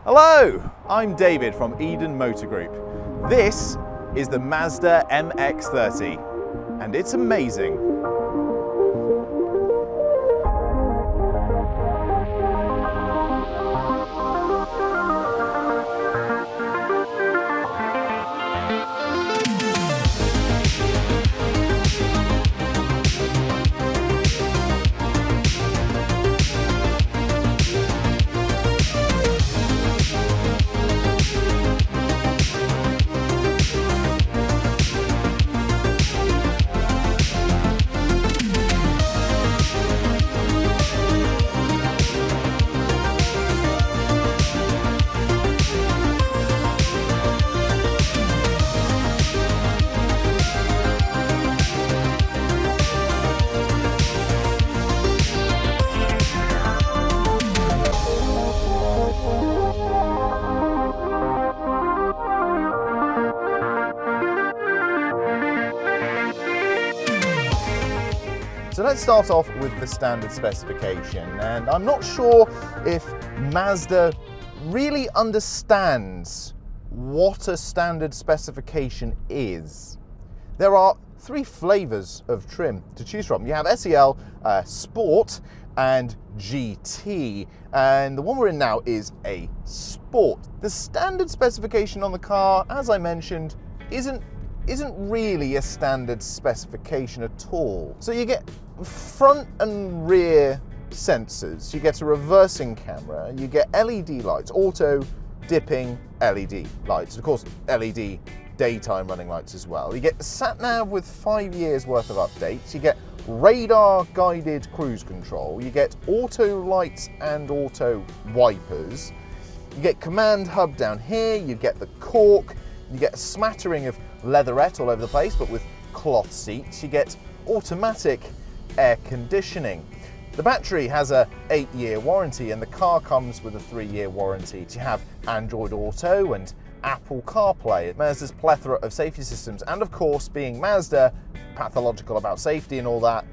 Hello, I'm David from Eden Motorgroup. This is the Mazda MX30 and it's amazing. So let's start off with the standard specification, and I'm not sure if Mazda really understands what a standard specification is. There are three flavors of trim to choose from. You have SEL, Sport, and GT, and the one we're in now is a Sport. The standard specification on the car, as I mentioned, isn't really a standard specification at all. So you get front and rear sensors, you get a reversing camera, you get LED lights, auto dipping LED lights, of course LED daytime running lights as well. You get the sat-nav with 5 years worth of updates, you get radar guided cruise control, you get auto lights and auto wipers, you get command hub down here, you get the cork, you get a smattering of leatherette all over the place, but with cloth seats. You get automatic air conditioning. The battery has a 8-year warranty and the car comes with a 3-year warranty. You have Android Auto and Apple CarPlay, Mazda's plethora of safety systems, and of course, being Mazda, pathological about safety and all that,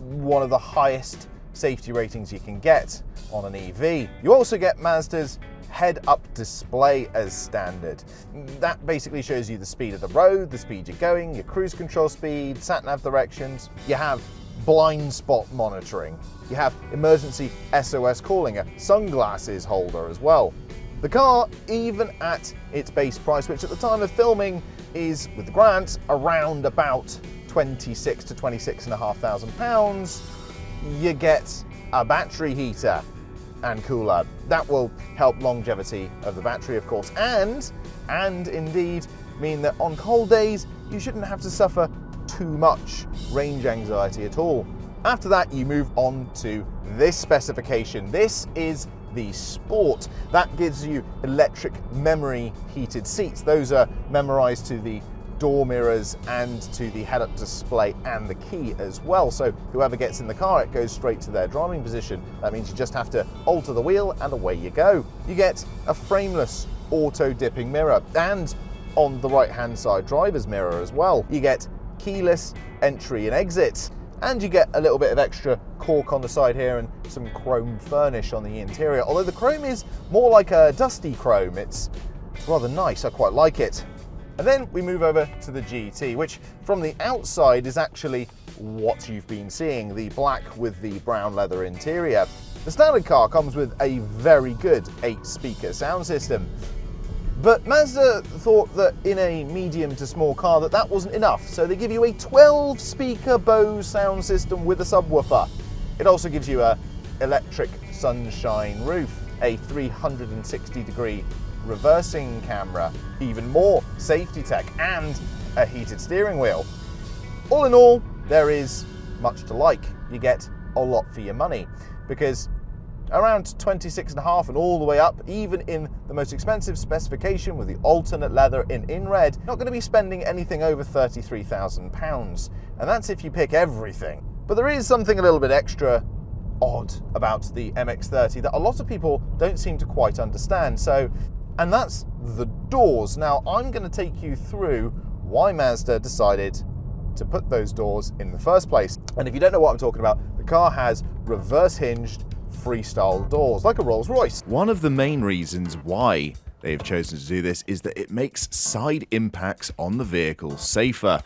one of the highest safety ratings you can get on an EV. You also get Mazda's head-up display as standard. That basically shows you the speed of the road, the speed you're going, your cruise control speed, sat-nav directions. You have blind spot monitoring. You have emergency SOS calling, a sunglasses holder as well. The car, even at its base price, which at the time of filming is, with the grant, around about 26 to 26,500 pounds, you get a battery heater and cooler. That will help longevity of the battery, of course, and indeed mean that on cold days you shouldn't have to suffer too much range anxiety at all. After that, you move on to this specification. This is the Sport. That gives you electric memory heated seats. Those are memorized to the door mirrors and to the head-up display and the key as well. So whoever gets in the car, it goes straight to their driving position. That means you just have to alter the wheel and away you go. You get a frameless auto dipping mirror and on the right-hand side driver's mirror as well. You get keyless entry and exit, and you get a little bit of extra cork on the side here and some chrome furnish on the interior. Although the chrome is more like a dusty chrome. It's rather nice, I quite like it. And then we move over to the GT, which from the outside is actually what you've been seeing, the black with the brown leather interior. The standard car comes with a very good 8-speaker sound system. But Mazda thought that in a medium to small car that wasn't enough, so they give you a 12-speaker Bose sound system with a subwoofer. It also gives you a electric sunshine roof, a 360-degree reversing camera, even more safety tech, and a heated steering wheel. All in all, there is much to like. You get a lot for your money, because around 26.5 and all the way up, even in the most expensive specification with the alternate leather in red, not going to be spending anything over £33,000, and that's if you pick everything. But there is something a little bit extra odd about the MX30 that a lot of people don't seem to quite understand. And that's the doors. Now, I'm going to take you through why Mazda decided to put those doors in the first place. And if you don't know what I'm talking about, the car has reverse hinged freestyle doors, like a Rolls Royce. One of the main reasons why they have chosen to do this is that it makes side impacts on the vehicle safer.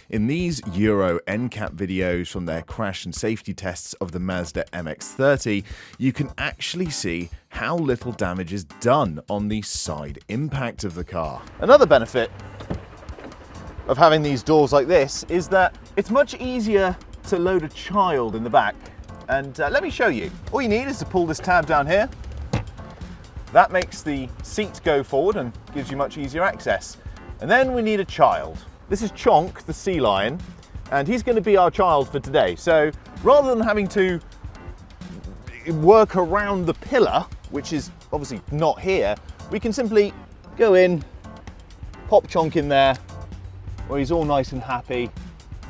In these Euro NCAP videos from their crash and safety tests of the Mazda MX30, you can actually see how little damage is done on the side impact of the car. Another benefit of having these doors like this is that it's much easier to load a child in the back. And let me show you. All you need is to pull this tab down here. That makes the seat go forward and gives you much easier access. And then we need a child. This is Chonk, the sea lion, and he's going to be our child for today. So rather than having to work around the pillar, which is obviously not here, we can simply go in, pop Chonk in there, where he's all nice and happy,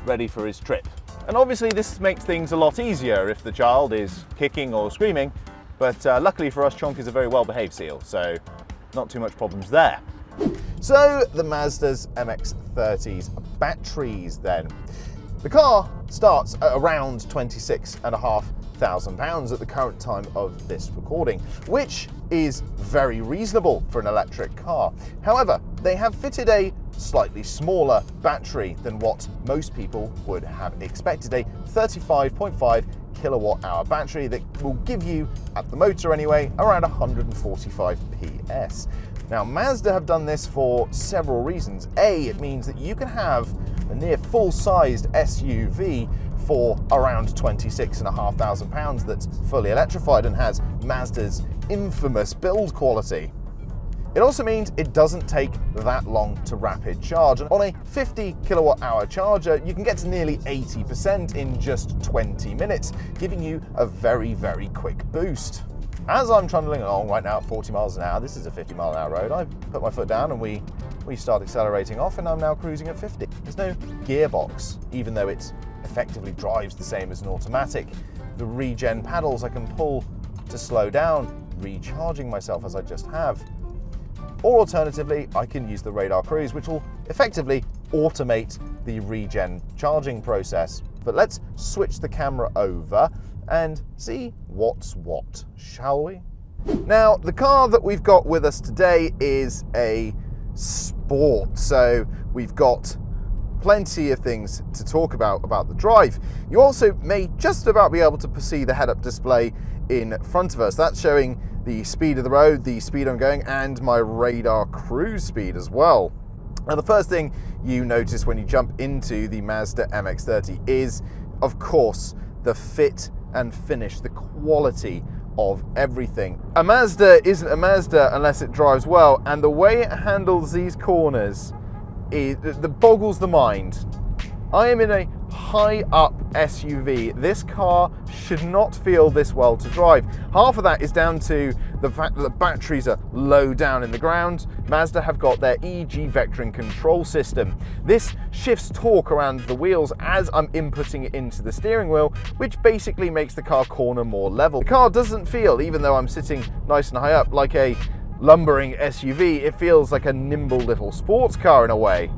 ready for his trip. And obviously this makes things a lot easier if the child is kicking or screaming, but luckily for us, Chonk is a very well-behaved seal, so not too much problems there. So the Mazda's MX30's batteries then. The car starts at around £26,500 at the current time of this recording, which is very reasonable for an electric car. However, they have fitted a slightly smaller battery than what most people would have expected, a 35.5 kilowatt hour battery that will give you, at the motor anyway, around 145 PS. Now, Mazda have done this for several reasons. A, it means that you can have a near full-sized SUV for around £26,500 that's fully electrified and has Mazda's infamous build quality. It also means it doesn't take that long to rapid charge. And on a 50 kilowatt hour charger, you can get to nearly 80% in just 20 minutes, giving you a very, very quick boost. As I'm trundling along right now at 40 miles an hour, this is a 50 mile an hour road, I put my foot down and we start accelerating off, and I'm now cruising at 50. There's no gearbox, even though it effectively drives the same as an automatic. The regen paddles I can pull to slow down, recharging myself as I just have. Or alternatively, I can use the radar cruise, which will effectively automate the regen charging process. But let's switch the camera over and see what's what, shall we? Now, the car that we've got with us today is a sport, so we've got plenty of things to talk about the drive. You also may just about be able to see the head-up display in front of us. That's showing the speed of the road, the speed I'm going, and my radar cruise speed as well. Now, the first thing you notice when you jump into the Mazda MX-30 is, of course, the fit and finish, the quality of everything. A Mazda isn't a Mazda unless it drives well, and the way it handles these corners that boggles the mind. I am in a high-up SUV. This car should not feel this well to drive. Half of that is down to the fact that the batteries are low down in the ground. Mazda have got their EG vectoring control system. This shifts torque around the wheels as I'm inputting it into the steering wheel, which basically makes the car corner more level. The car doesn't feel, even though I'm sitting nice and high up, like a lumbering SUV. It feels like a nimble little sports car in a way.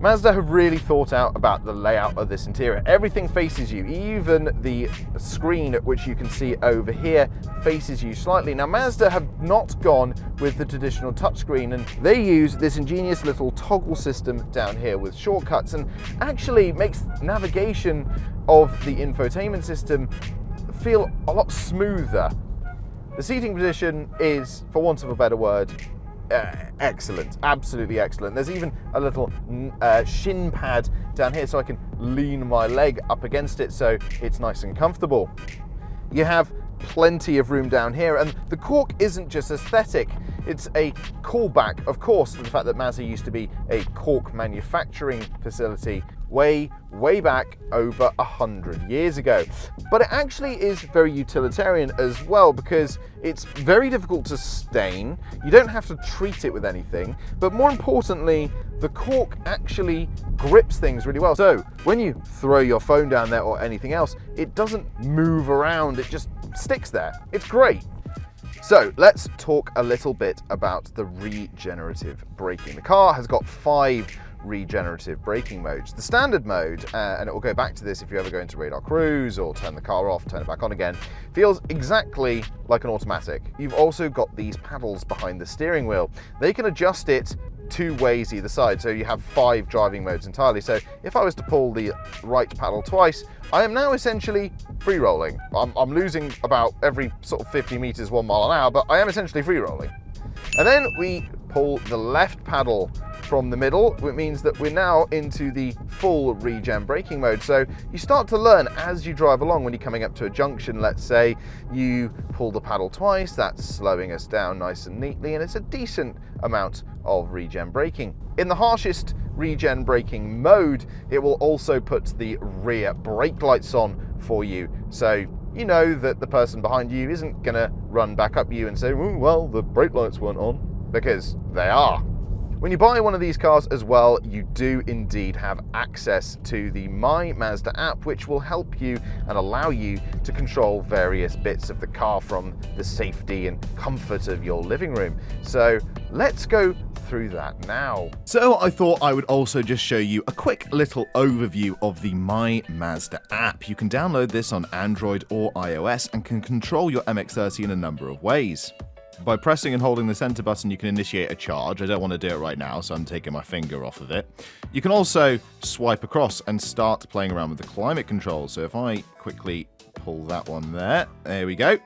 Mazda have really thought out about the layout of this interior. Everything faces you, even the screen, which you can see over here, faces you slightly. Now, Mazda have not gone with the traditional touchscreen, and they use this ingenious little toggle system down here with shortcuts, and actually makes navigation of the infotainment system feel a lot smoother. The seating position is, for want of a better word, excellent, absolutely excellent. There's even a little shin pad down here so I can lean my leg up against it so it's nice and comfortable. You have plenty of room down here, and the cork isn't just aesthetic, it's a callback, of course, to the fact that Mazda used to be a cork manufacturing facility way back over 100 years ago. But it actually is very utilitarian as well, because it's very difficult to stain. You don't have to treat it with anything, but more importantly, the cork actually grips things really well. So when you throw your phone down there or anything else, it doesn't move around, it just sticks there. It's great. So let's talk a little bit about the regenerative braking. The car has got 5 regenerative braking modes. The standard mode, and it will go back to this if you ever go into radar cruise or turn the car off, turn it back on again, feels exactly like an automatic. You've also got these paddles behind the steering wheel. They can adjust it 2 ways either side, so you have 5 driving modes entirely. So if I was to pull the right paddle twice, I am now essentially free rolling. I'm losing about every sort of 50 meters 1 mile an hour, but I am essentially free rolling. And then we pull the left paddle from the middle, which means that we're now into the full regen braking mode. So you start to learn as you drive along. When you're coming up to a junction, let's say you pull the paddle twice, that's slowing us down nice and neatly, and it's a decent amount of regen braking. In the harshest regen braking mode, it will also put the rear brake lights on for you. So you know that the person behind you isn't gonna run back up you and say, well, the brake lights weren't on, because they are. When you buy one of these cars as well, you do indeed have access to the My Mazda app, which will help you and allow you to control various bits of the car from the safety and comfort of your living room. So let's go through that now. So I thought I would also just show you a quick little overview of the My Mazda app. You can download this on Android or iOS and can control your MX30 in a number of ways. By pressing and holding the center button, you can initiate a charge. I don't want to do it right now, so I'm taking my finger off of it. You can also swipe across and start playing around with the climate control. So if I quickly pull that one there we go.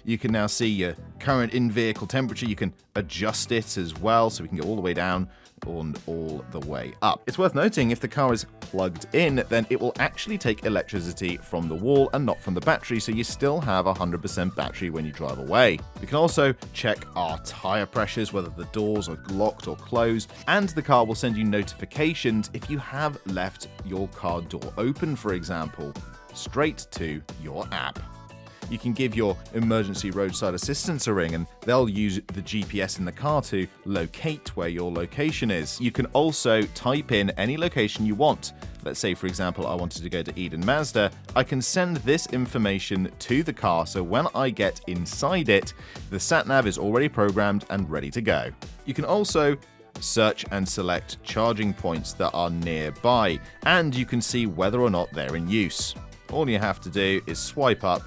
You can now see your current in-vehicle temperature. You can adjust it as well, so we can go all the way down and all the way up. It's worth noting, if the car is plugged in, then it will actually take electricity from the wall and not from the battery, so you still have 100% battery when you drive away. We can also check our tire pressures, whether the doors are locked or closed, and the car will send you notifications if you have left your car door open, for example, straight to your app. You can give your emergency roadside assistance a ring, and they'll use the GPS in the car to locate where your location is. You can also type in any location you want. Let's say, for example, I wanted to go to Eden Mazda. I can send this information to the car, so when I get inside it, the sat-nav is already programmed and ready to go. You can also search and select charging points that are nearby, and you can see whether or not they're in use. All you have to do is swipe up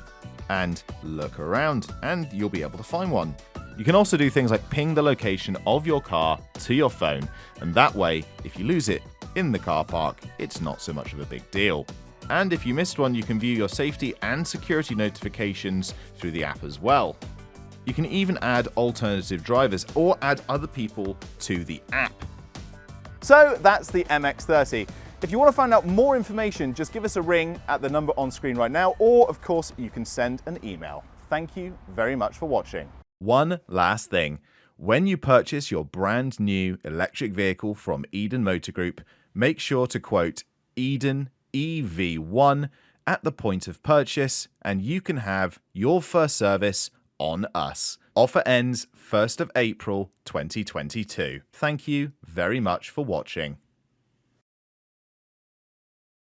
and look around, and you'll be able to find one. You can also do things like ping the location of your car to your phone, and that way, if you lose it in the car park, it's not so much of a big deal. And if you missed one, you can view your safety and security notifications through the app as well. You can even add alternative drivers or add other people to the app. So that's the MX30. If you want to find out more information, just give us a ring at the number on screen right now, or of course you can send an email. Thank you very much for watching. One last thing. When you purchase your brand new electric vehicle from Eden Motor Group, make sure to quote Eden EV1 at the point of purchase, and you can have your first service on us. Offer ends 1st of April 2022. Thank you very much for watching.